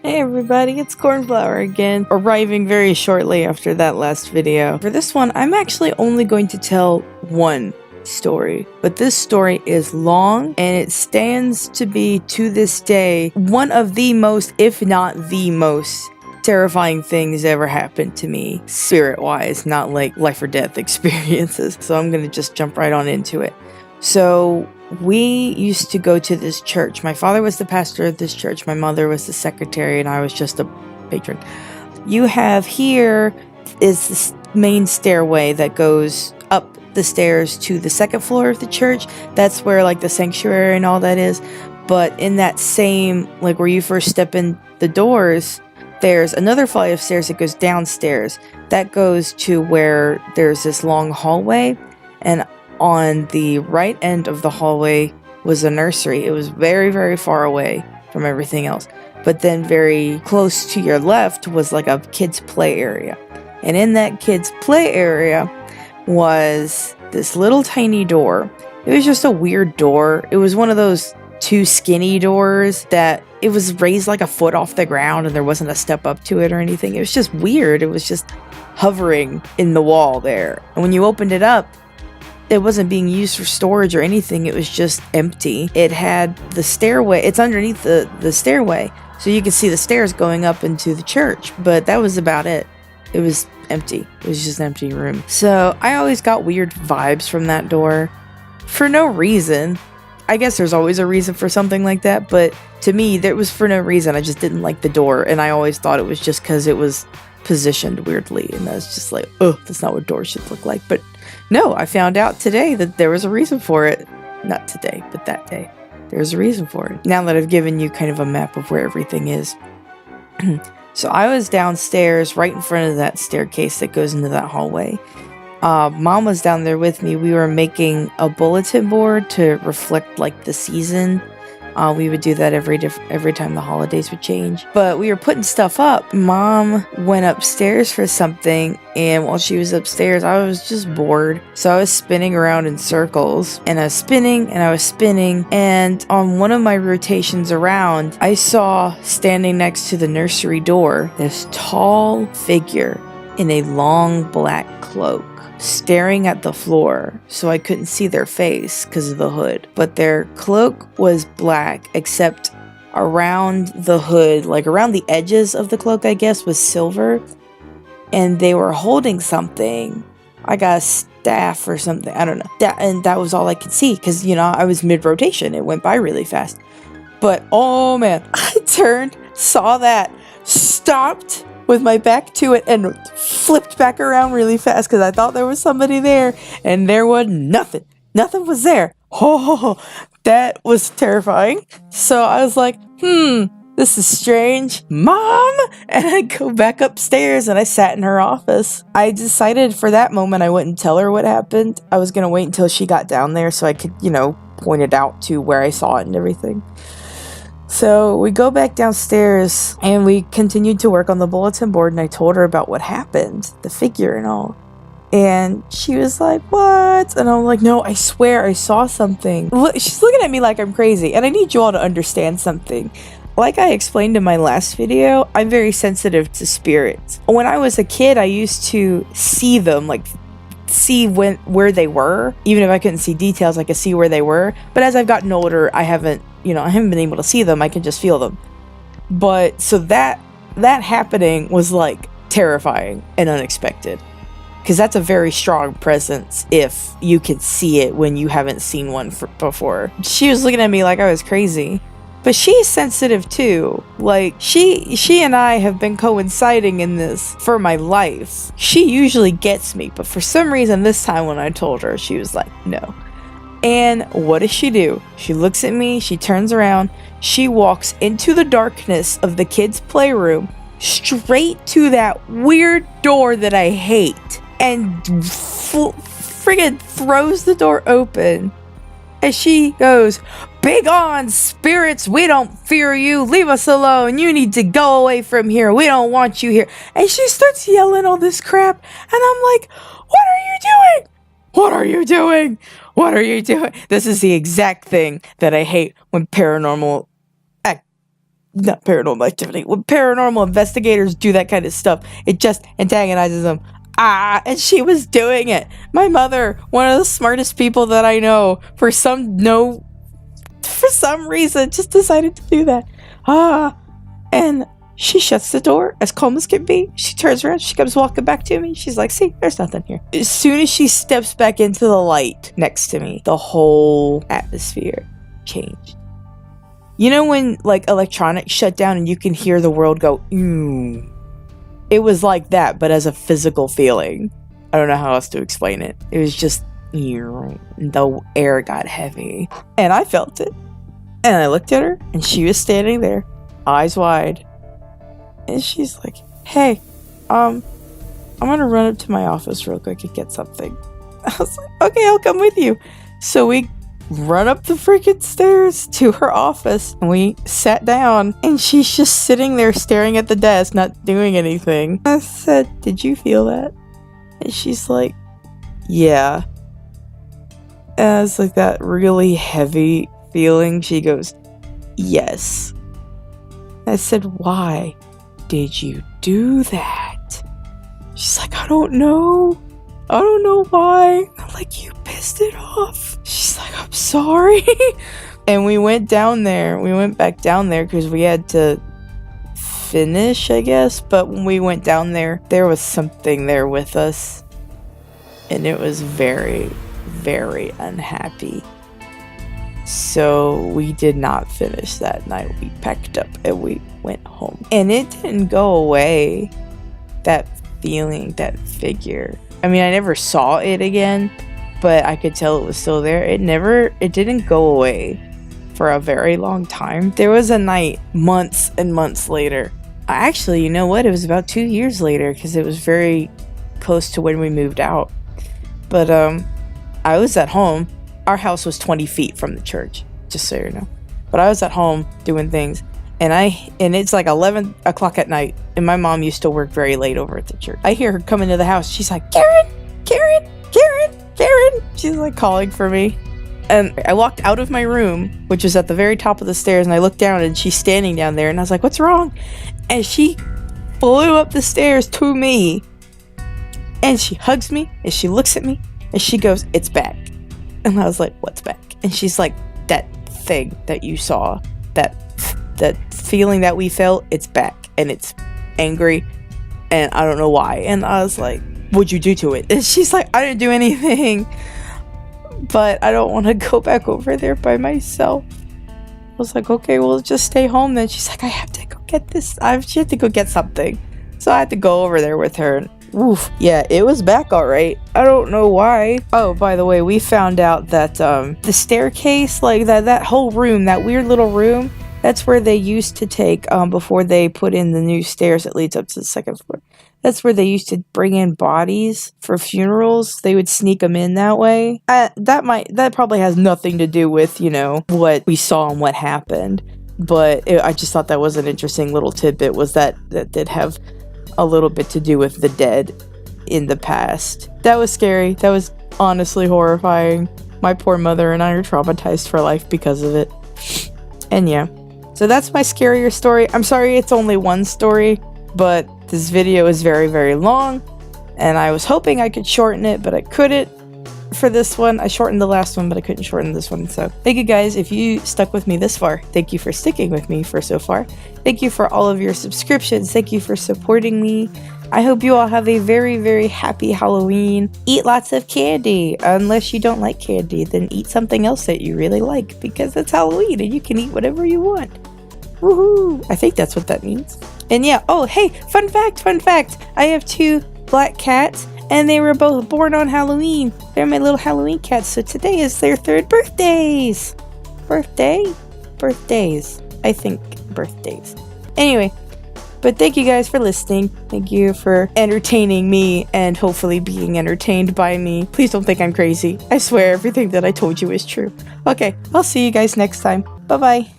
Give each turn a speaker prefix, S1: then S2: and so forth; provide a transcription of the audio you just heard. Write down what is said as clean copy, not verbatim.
S1: Hey everybody, it's Cornflower again, arriving very shortly after that last video. For this one, I'm actually only going to tell one story, but this story is long and it stands to be, to this day, one of the most, if not the most, terrifying things ever happened to me, spirit-wise, not like life or death experiences. So I'm gonna just jump right on into it. So we used to go to this church. My father was the pastor of this church. My mother was the secretary, and I was just a patron. You have here is this main stairway that goes up the stairs to the second floor of the church. That's where like the sanctuary and all that is. But in that same, like where you first step in the doors, there's another flight of stairs that goes downstairs. That goes to where there's this long hallway, and on the right end of the hallway was a nursery. It was very, very far away from everything else. But then very close to your left was like a kids' play area. And in that kids' play area was this little tiny door. It was just a weird door. It was one of those two skinny doors that it was raised like a foot off the ground and there wasn't a step up to it or anything. It was just weird. It was just hovering in the wall there. And when you opened it up, it wasn't being used for storage or anything. It was just empty. It had the stairway. It's underneath the stairway. So you could see the stairs going up into the church. But that was about it. It was empty. It was just an empty room. So I always got weird vibes from that door. For no reason. I guess there's always a reason for something like that. But to me, there was for no reason. I just didn't like the door. And I always thought it was just because it was positioned weirdly. And I was just like, oh, that's not what doors should look like. But no, I found out today that there was a reason for it. Not today, but that day. There was a reason for it. Now that I've given you kind of a map of where everything is. So I was downstairs right in front of that staircase that goes into that hallway. Mom was down there with me. We were making a bulletin board to reflect like the season. We would do that every time the holidays would change. But we were putting stuff up. Mom went upstairs for something, and while she was upstairs, I was just bored. So I was spinning around in circles, and I was spinning, and I was spinning, and on one of my rotations around, I saw standing next to the nursery door this tall figure in a long black cloak, staring at the floor, so I couldn't see their face because of the hood. But their cloak was black, except around the hood, like around the edges of the cloak, I guess, was silver. And they were holding something. I got a staff or something. I don't know. And that was all I could see because, you know, I was mid-rotation. It went by really fast. But, oh man, I turned, saw that, stopped with my back to it, and flipped back around really fast because I thought there was somebody there, and there was nothing. Nothing was there. Oh, that was terrifying. So I was like, this is strange. Mom! And I go back upstairs, and I sat in her office. I decided for that moment I wouldn't tell her what happened. I was going to wait until she got down there so I could, you know, point it out to where I saw it and everything. So we go back downstairs and we continued to work on the bulletin board, and I told her about what happened, the figure and all. And she was like, what? And I'm like, no, I swear I saw something. She's looking at me like I'm crazy, and I need you all to understand something. Like I explained in my last video, I'm very sensitive to spirits. When I was a kid, I used to see them, like see where they were. Even if I couldn't see details, I could see where they were. But as I've gotten older, I haven't been able to see them. I can just feel them. But so that happening was like terrifying and unexpected, because that's a very strong presence if you can see it when you haven't seen one before. She was looking at me like I was crazy. But she's sensitive too. Like, she and I have been coinciding in this for my life. She usually gets me, but for some reason this time when I told her, she was like, no. And what does she do? She looks at me, she turns around, she walks into the darkness of the kids' playroom, straight to that weird door that I hate, and friggin' throws the door open. And she goes, "Begone, spirits, we don't fear you, leave us alone, you need to go away from here, we don't want you here." And she starts yelling all this crap, and I'm like, what are you doing? What are you doing? What are you doing? This is the exact thing that I hate when paranormal not paranormal activity. When paranormal investigators do that kind of stuff, it just antagonizes them. And she was doing it. My mother, one of the smartest people that I know, for some reason, just decided to do that. And she shuts the door as calm as can be. She turns around, she comes walking back to me. She's like, see, there's nothing here. As soon as she steps back into the light next to me, the whole atmosphere changed. You know when, like, electronics shut down and you can hear the world go, ooh. It was like that, but as a physical feeling. I don't know how else to explain it. It was just, the air got heavy. And I felt it. And I looked at her, and she was standing there, eyes wide. And she's like, hey, I'm gonna run up to my office real quick and get something. I was like, okay, I'll come with you. So we run up the freaking stairs to her office, and we sat down, and she's just sitting there staring at the desk, not doing anything. I said, did you feel that? And she's like, yeah. And I was like, that really heavy feeling. She goes, yes. I said, why did you do that? She's like, I don't know. I don't know why. I'm like, you pissed it off. She's like, I'm sorry. And we went down there. We went back down there because we had to finish, I guess. But when we went down there, there was something there with us. And it was very, very unhappy. So we did not finish that night. We packed up and we went home. And it didn't go away. That feeling, that figure. I mean, I never saw it again, but I could tell it was still there. It didn't go away for a very long time. There was a night, months and months later. Actually, you know what? It was about 2 years later because it was very close to when we moved out. But I was at home. Our house was 20 feet from the church, just so you know. But I was at home doing things, and it's like 11 o'clock at night, and my mom used to work very late over at the church. I hear her come into the house. She's like, Karen, Karen, Karen, Karen. She's like calling for me. And I walked out of my room, which was at the very top of the stairs, and I looked down, and she's standing down there, and I was like, what's wrong? And she flew up the stairs to me, and she hugs me, and she looks at me, and she goes, it's back. And I was like, what's back? And she's like, that thing that you saw, that feeling that we felt, it's back. And it's angry. And I don't know why. And I was like, what'd you do to it? And she's like, I didn't do anything. But I don't want to go back over there by myself. I was like, okay, well, just stay home then. She's like, I have to go get this. She had to go get something. So I had to go over there with her. Oof. Yeah, it was back all right. I don't know why. Oh, by the way, we found out that the staircase, like that whole room, that weird little room, that's where they used to take, before they put in the new stairs that leads up to the second floor. That's where they used to bring in bodies for funerals. They would sneak them in that way. That probably has nothing to do with, what we saw and what happened. But I just thought that was an interesting little tidbit, was that did have a little bit to do with the dead in the past. That was scary. That was honestly horrifying. My poor mother and I are traumatized for life because of it. And yeah. So that's my scarier story. I'm sorry it's only one story, but this video is very, very long. And I was hoping I could shorten it, but I couldn't for this one. I shortened the last one, but I couldn't shorten this one. So thank you guys if you stuck with me this far. Thank you for sticking with me for so far. Thank you for all of your subscriptions. Thank you for supporting me. I hope you all have a very, very happy Halloween. Eat lots of candy. Unless you don't like candy, then eat something else that you really like, because it's Halloween and you can eat whatever you want. Woohoo! I think that's what that means. And yeah, oh hey, fun fact. I have 2 black cats, and they were both born on Halloween. They're my little Halloween cats, so today is their 3rd birthdays. Birthdays. I think birthdays. Anyway, but thank you guys for listening. Thank you for entertaining me and hopefully being entertained by me. Please don't think I'm crazy. I swear everything that I told you is true. Okay, I'll see you guys next time. Bye-bye.